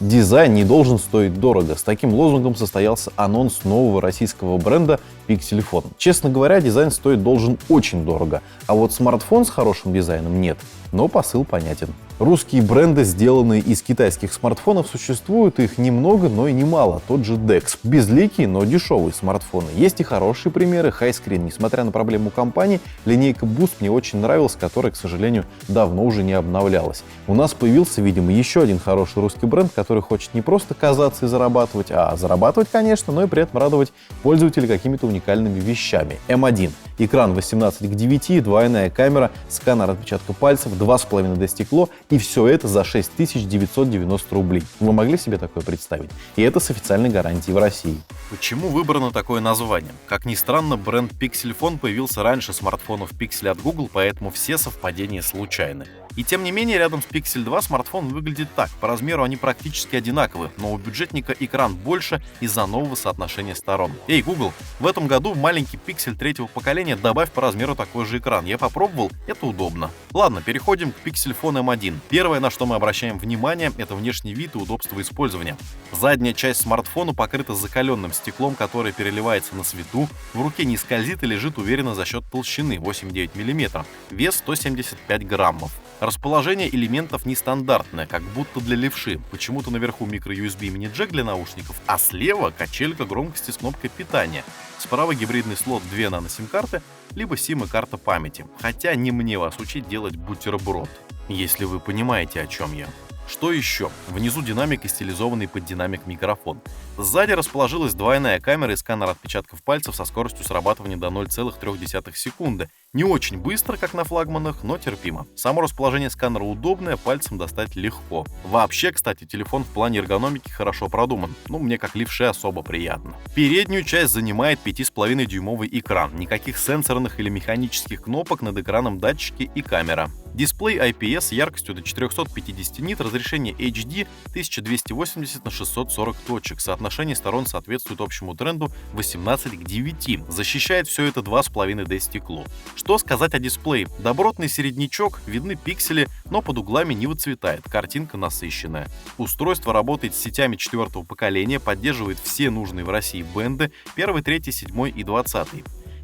Дизайн не должен стоить дорого. С таким лозунгом состоялся анонс нового российского бренда Pixel Phone. Честно говоря, дизайн стоить должен очень дорого, а вот смартфон с хорошим дизайном нет. Но посыл понятен. Русские бренды, сделанные из китайских смартфонов, существуют, их немного, но и немало. Тот же DeX. Безликие, но дешевые смартфоны. Есть и хорошие примеры. HiScreen. Несмотря на проблему компании, линейка Boost мне очень нравилась, которая, к сожалению, давно уже не обновлялась. У нас появился, видимо, еще один хороший русский бренд, который хочет не просто казаться и зарабатывать, а зарабатывать, конечно, но и при этом радовать пользователей какими-то уникальными вещами. M1. Экран 18:9, двойная камера, сканер отпечатка пальцев, 2,5D стекло, и все это за 6990 рублей. Вы могли себе такое представить? И это с официальной гарантией в России. Почему выбрано такое название? Как ни странно, бренд Pixel Phone появился раньше смартфонов Pixel от Google, поэтому все совпадения случайны. И тем не менее, рядом с Pixel 2 смартфон выглядит так. По размеру они практически одинаковы, но у бюджетника экран больше из-за нового соотношения сторон. Эй, Google, в этом году маленький Pixel третьего поколения добавь по размеру такой же экран. Я попробовал, это удобно. Ладно, переходим к Pixel Phone M1. Первое, на что мы обращаем внимание, это внешний вид и удобство использования. Задняя часть смартфона покрыта закаленным стеклом, которое переливается на свету, в руке не скользит и лежит уверенно за счет толщины 8,9 мм, вес 175 граммов. Расположение элементов нестандартное, как будто для левши. Почему-то наверху micro-USB мини-джек для наушников, а слева качелька громкости с кнопкой питания. Справа гибридный слот 2 нано-сим-карты, либо сим и карта памяти. Хотя не мне вас учить делать бутерброд, если вы понимаете, о чем я. Что еще? Внизу динамик и стилизованный под динамик микрофон. Сзади расположилась двойная камера и сканер отпечатков пальцев со скоростью срабатывания до 0,3 секунды. Не очень быстро, как на флагманах, но терпимо. Само расположение сканера удобное, пальцем достать легко. Вообще, кстати, телефон в плане эргономики хорошо продуман. Мне как левше особо приятно. Переднюю часть занимает 5,5-дюймовый экран. Никаких сенсорных или механических кнопок, над экраном датчики и камера. Дисплей IPS яркостью до 450 нит, разрешение HD 1280 на 640 точек. Соотношение сторон соответствует общему тренду 18:9. Защищает все это 2,5D стекло. Что сказать о дисплее? Добротный середнячок, видны пиксели, но под углами не выцветает, картинка насыщенная. Устройство работает с сетями 4-го поколения, поддерживает все нужные в России бенды 1, 3, 7 и 20.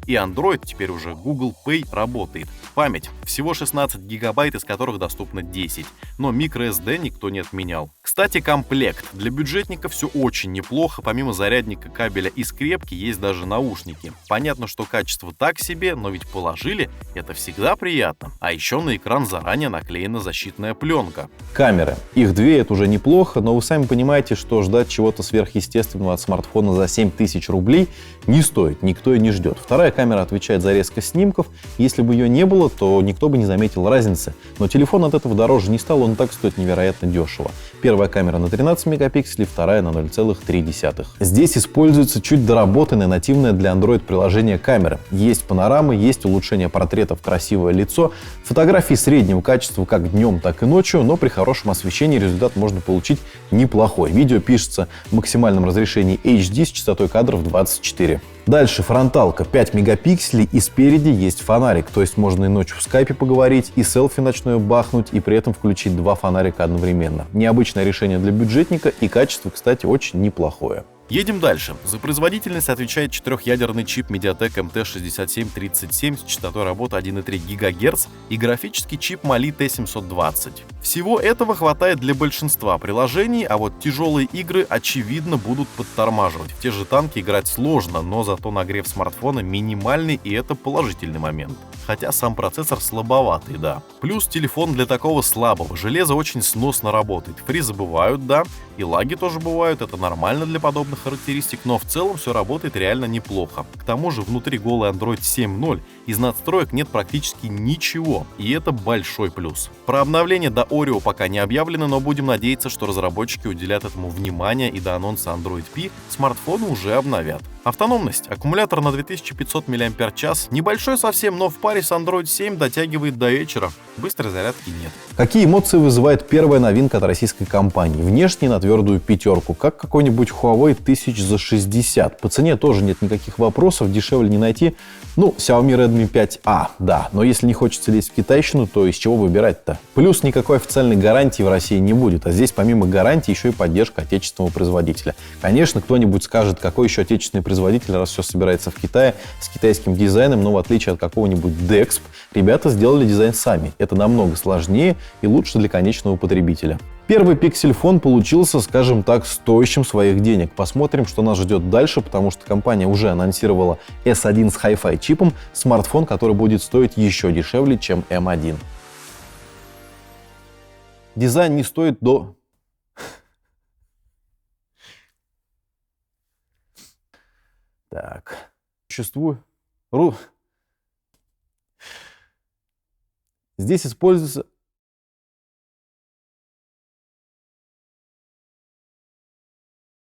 И Android, теперь уже Google Pay, работает. Память. Всего 16 гигабайт, из которых доступно 10. Но microSD никто не отменял. Кстати, комплект. Для бюджетника все очень неплохо. Помимо зарядника, кабеля и скрепки, есть даже наушники. Понятно, что качество так себе, но ведь положили. Это всегда приятно. А еще на экран заранее наклеена защитная пленка. Камеры. Их 2, это уже неплохо, но вы сами понимаете, что ждать чего-то сверхъестественного от смартфона за 7000 рублей не стоит. Никто и не ждет. Вторая камера отвечает за резкость снимков. Если бы ее не было, то никто бы не заметил разницы. Но телефон от этого дороже не стал, он так стоит невероятно дешево. Первая камера на 13 мегапикселей, вторая на 0,3. Здесь используется чуть доработанное нативное для Android приложение камеры. Есть панорамы, есть улучшение портретов, красивое лицо. Фотографии среднего качества как днем, так и ночью, но при хорошем освещении результат можно получить неплохой. Видео пишется в максимальном разрешении HD с частотой кадров 24. Дальше фронталка 5 мегапикселей, и спереди есть фонарик, то есть можно и ночью в скайпе поговорить, и селфи ночное бахнуть, и при этом включить 2 фонарика одновременно. Необычное решение для бюджетника, и качество, кстати, очень неплохое. Едем дальше. За производительность отвечает 4-ядерный чип MediaTek MT6737 с частотой работы 1,3 ГГц и графический чип Mali T720. Всего этого хватает для большинства приложений, а вот тяжелые игры, очевидно, будут подтормаживать. В те же танки играть сложно, но зато нагрев смартфона минимальный, и это положительный момент. Хотя сам процессор слабоватый, да. Плюс телефон для такого слабого железа очень сносно работает. Фризы бывают, да, и лаги тоже бывают, это нормально для подобных характеристик, но в целом все работает реально неплохо. К тому же внутри голый Android 7.0 из надстроек нет практически ничего, и это большой плюс. Про обновление до Oreo пока не объявлено, но будем надеяться, что разработчики уделят этому внимание и до анонса Android P смартфоны уже обновят. Автономность. Аккумулятор на 2500 мАч. Небольшой совсем, но в паре с Android 7 дотягивает до вечера. Быстрой зарядки нет. Какие эмоции вызывает первая новинка от российской компании? Внешне на твердую 5, как какой-нибудь Huawei тысяч за 60. По цене тоже нет никаких вопросов, дешевле не найти. Ну, Xiaomi Redmi 5A, да. Но если не хочется лезть в китайщину, то из чего выбирать-то? Плюс никакой официальной гарантии в России не будет. А здесь помимо гарантии еще и поддержка отечественного производителя. Конечно, кто-нибудь скажет, какой еще отечественный производитель, раз все собирается в Китае, с китайским дизайном, но в отличие от какого-нибудь Dexp, ребята сделали дизайн сами. Это намного сложнее и лучше для конечного потребителя. Первый Pixel Phone получился, скажем так, стоящим своих денег. Посмотрим, что нас ждет дальше, потому что компания уже анонсировала S1 с Hi-Fi чипом, смартфон, который будет стоить еще дешевле, чем M1. Дизайн не стоит до... Так, существует... Здесь используется...